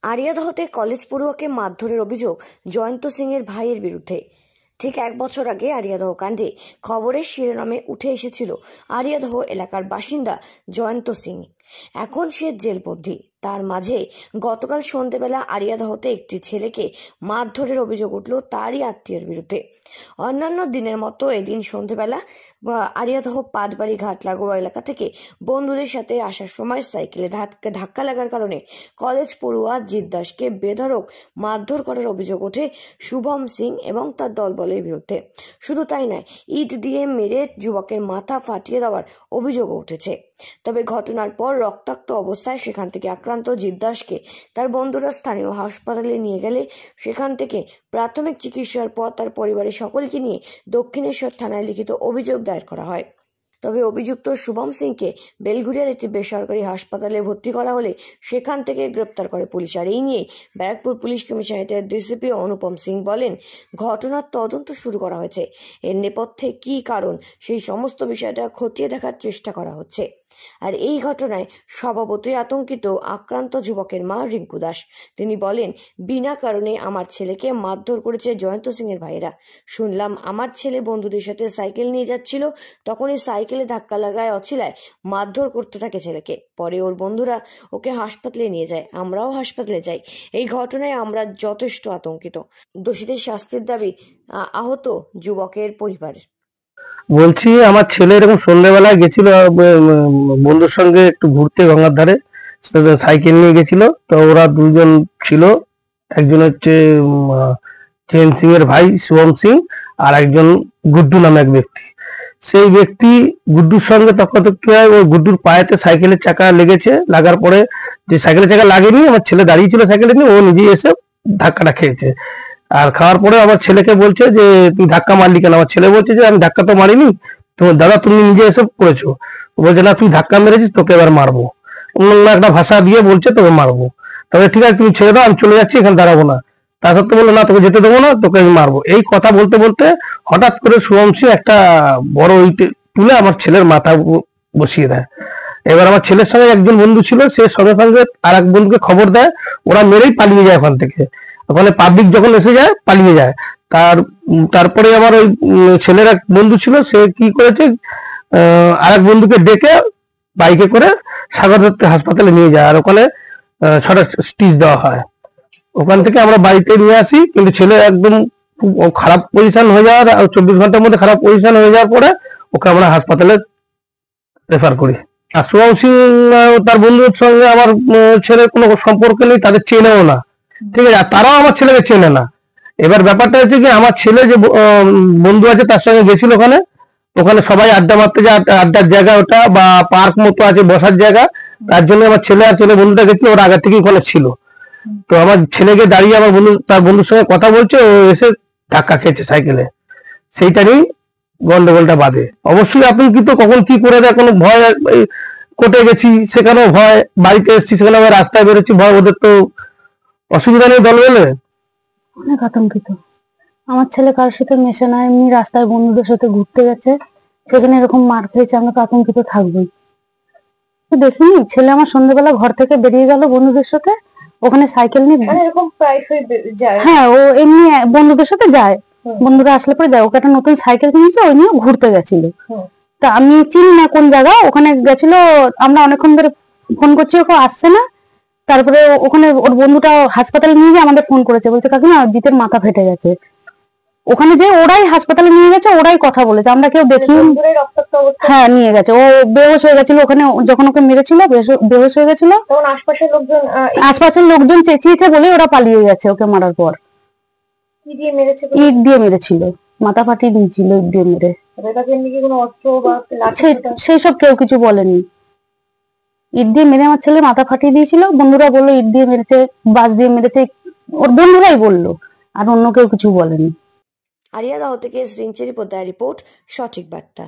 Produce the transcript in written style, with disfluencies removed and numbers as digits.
আরিয়াদহতে college পড়ুয়াকে মারধরের অভিযোগ জয়ন্ত সিং এর ভাইয়ের বিরুদ্ধে। ঠিক 1 বছর আগে আরিয়াদহ কাণ্ডে খবরের শিরোনামে উঠে এসেছিল আরিয়াদহ এলাকার বাসিন্দা জয়ন্ত সিং। এখন সে জেলবন্দী। তার মাঝে গতকাল সন্ধ্যেবেলা আরিয়াদহতে একটি ছেলেকে মারধরের অভিযোগ উঠল তারই আত্মীয়ের বিরুদ্ধে। অন্যান্য দিনের মতো এদিন সন্ধ্যেবেলা আরিয়াদহ পাটবাড়ি ঘাট লাগোয়া এলাকা থেকে বন্ধুদের সাথে আসার সময় সাইকেলে ধাক্কা লাগার কারণে কলেজ পড়ুয়া জিৎ দাসকে বেধড়ক মারধর করার অভিযোগ ওঠে শুভম সিং এবং তার দলবলের বিরুদ্ধে। শুধু তাই নয়, ইট দিয়ে মেরে যুবকের মাথা ফাটিয়ে দেওয়ার অভিযোগও উঠেছে। তবে ঘটনার পর রক্তাক্ত অবস্থায় সেখান থেকে আক্রান্ত জিৎ দাসকে তার বন্ধুরা স্থানীয় হাসপাতালে নিয়ে গেলে সেখান থেকে প্রাথমিক চিকিৎসার পর তার পরিবারের সকলকে নিয়ে দক্ষিণেশ্বর থানায় লিখিত অভিযোগ দায়ের করা হয়। তবে অভিযুক্ত শুভম সিংকে বেলঘুরিয়ার একটি বেসরকারি হাসপাতালে ভর্তি করা হলে সেখান থেকে গ্রেপ্তার করে পুলিশ। আর এই নিয়ে ব্যারাকপুর পুলিশ কমিশনারেটের ডিসিপি অনুপম সিং বলেন, ঘটনার তদন্ত শুরু করা হয়েছে। এর নেপথ্যে কী কারণ সেই সমস্ত বিষয়টা খতিয়ে দেখার চেষ্টা করা হচ্ছে। আর এই ঘটনায় স্বভাবতই আতঙ্কিত আক্রান্ত যুবকের মা রিঙ্কু দাস। তিনি বলেন, বিনা কারণে আমার ছেলেকে মারধর করেছে জয়ন্ত সিং এর ভাইয়েরা। শুনলাম আমার ছেলে বন্ধুদের সাথে সাইকেল নিয়ে যাচ্ছিল, তখনই সাইকেলে ধাক্কা লাগায় অছিলায় মারধর করতে থাকে ছেলেকে। পরে ওর বন্ধুরা ওকে হাসপাতালে নিয়ে যায়, আমরাও হাসপাতালে যাই। এই ঘটনায় আমরা যথেষ্ট আতঙ্কিত। দোষীদের শাস্তির দাবি আহত যুবকের পরিবারের। বলছি, আমার ছেলে এরকম সন্ধ্যেবেলায় গেছিল বন্ধুর সঙ্গে একটু ঘুরতে গঙ্গার ধারে, সাইকেল নিয়ে গেছিল। তো ওরা দুজন ছিল, একজন হচ্ছে চেন সিং এর ভাই শুভম সিং, আর একজন গুড্ডু নামে এক ব্যক্তি। সেই ব্যক্তি গুড্ডুর সঙ্গে তর্কাতর্কি হয়। ওই গুড্ডুর পায়েতে সাইকেলের চাকা লেগেছে। লাগার পরে যে সাইকেলের চাকা লাগেনি, আমার ছেলে দাঁড়িয়ে ছিল সাইকেলে নিয়ে, ও নিজেই এসে ধাক্কাটা খেয়েছে। আর খাওয়ার পরে আমার ছেলেকে বলছে যে তুই ধাক্কা মারলি কেন? আমার ছেলে বলছে যে আমি ধাক্কা তো মারিনি, তো দাদা তুমি নিজে এসে করেছো। বলছে না, তুই ধাক্কা মেরেছিস, তোকে এবার মারবো। অন্য একটা ভাষা দিয়ে বলছে তোকে মারবো। তবে ঠিক আছে, তুমি ছেড়ে দাও, আমি চলে যাচ্ছি, এখানে দাঁড়াবো না। তা সত্ত্বেও বললো না, তোকে যেতে দেবো না, তোকে আমি মারবো। এই কথা বলতে বলতে হঠাৎ করে শুভম সিং একটা বড় ইট তুলে আমার ছেলের মাথা বসিয়ে দেয়। এবার আমার ছেলের সঙ্গে একজন বন্ধু ছিল, সে সঙ্গে সঙ্গে আর এক বন্ধুকে খবর দেয়। ওরা মেরেই পালিয়ে যায় ওখান থেকে। ওখানে পাবলিক যখন এসে যায়, পালিয়ে যায়। তারপরে আমার ওই ছেলের এক বন্ধু ছিল, সে কি করেছে, আর এক বন্ধুকে ডেকে বাইকে করে সাগর দত্ত হাসপাতালে নিয়ে যায়। আর ওখানে 6টা স্টিচ দেওয়া হয়। ওখান থেকে আমরা বাড়িতে নিয়ে আসি, কিন্তু ছেলে একদম খারাপ পজিশন হয়ে যাওয়ার 24 ঘন্টার মধ্যে খারাপ পজিশন হয়ে যাওয়ার পরে ওকে আমরা হাসপাতালে রেফার করি। আর শুভম সিং তার বন্ধুর সঙ্গে আমার ছেলের কোনো সম্পর্ক নেই, তাদের চেনেও না, ঠিক আছে। আর তারাও আমার ছেলেকে চেনে না। এবার ব্যাপারটা হচ্ছে কি, আমার ছেলে যে বন্ধু আছে তার সঙ্গে গেছিল ওখানে। ওখানে সবাই আড্ডা মারতে যায়, আড্ডার জায়গা ওটা, বা পার্ক মতো আছে, বসার জায়গা। তার জন্য আমার ছেলে আর ছেলে বন্ধুটা গেছিল, ওরা আগে থেকে ওখানে ছিল। তো আমার ছেলেকে দাঁড়িয়ে আমার বন্ধু তার বন্ধুর সঙ্গে কথা বলছে, ও এসে ধাক্কা খেয়েছে সাইকেলে। সেইটা নিয়ে গন্ডগোলটা বাঁধে। অবশ্যই আতঙ্কিত, কখন কি করে দেয় কোনো ভয়। কোর্টে গেছি, সেখানেও ভয়। বাড়িতে এসেছি, সেখানে আবার রাস্তায় বেরোচ্ছি, ভয়। ওদের তো অসুবিধা নেই দল বেলে। অনেক আতঙ্কিত। আমার ছেলে কারোর সাথে মেশে না, এমনি রাস্তায় বন্ধুদের সাথে ঘুরতে গেছে, সেখানে এরকম মার খেয়েছে, আমরা তো আতঙ্কিত থাকবোই। দেখিনি, ছেলে আমার সন্ধ্যেবেলা ঘর থেকে বেরিয়ে গেল বন্ধুদের সাথে, ওখানে সাইকেল নিয়ে, এরকম প্রায়শই যায়। হ্যাঁ, ও এমনি বন্ধুদের সাথে যায়, বন্ধুরা আসলে পরে যায়। ওকে একটা নতুন সাইকেল কিনেছে, ওই নিয়ে ঘুরতে গেছিল। তা আমি চিনি না কোন জায়গা, ওখানে গেছিল। আমরা অনেকক্ষণ ধরে ফোন করছি, ওকে আসছে না। তারপরে ওখানে ওর বন্ধুটা হাসপাতালে নিয়ে গিয়ে আমাদের ফোন করেছে, বলছে কাকিমা জিতের মাথা ফেটে গেছে। ওখানে যে ওরাই হাসপাতালে নিয়ে গেছে, ওরাই কথা বলেছে, আমরা কেউ দেখিনি। হ্যাঁ, নিয়ে গেছে। ও বেহুশ হয়ে গেছিল ওখানে, যখন ওকে মেরেছিল বেহুশ হয়ে গেছিল। তখন আশপাশের লোকজন চেঁচিয়েছে বলে ওরা পালিয়ে গেছে ওকে মারার পর। ইট দিয়ে মেরেছিল, মাথা ফাটিয়ে দিয়েছিল ইট দিয়ে মেরে। সেই সব কেউ কিছু বলেনি। ইট দিয়ে মেরে আমার ছেলে মাথা ফাটিয়ে দিয়েছিল। বন্ধুরা বললো ইট দিয়ে মেরেছে, বাস দিয়ে মেরেছে, ওর বন্ধুরাই বললো, আর অন্য কেউ কিছু বলেনি। আরিয়াদহ থেকে শ্রীঞ্চেরি পোদ্দার রিপোর্ট, সঠিক বার্তা।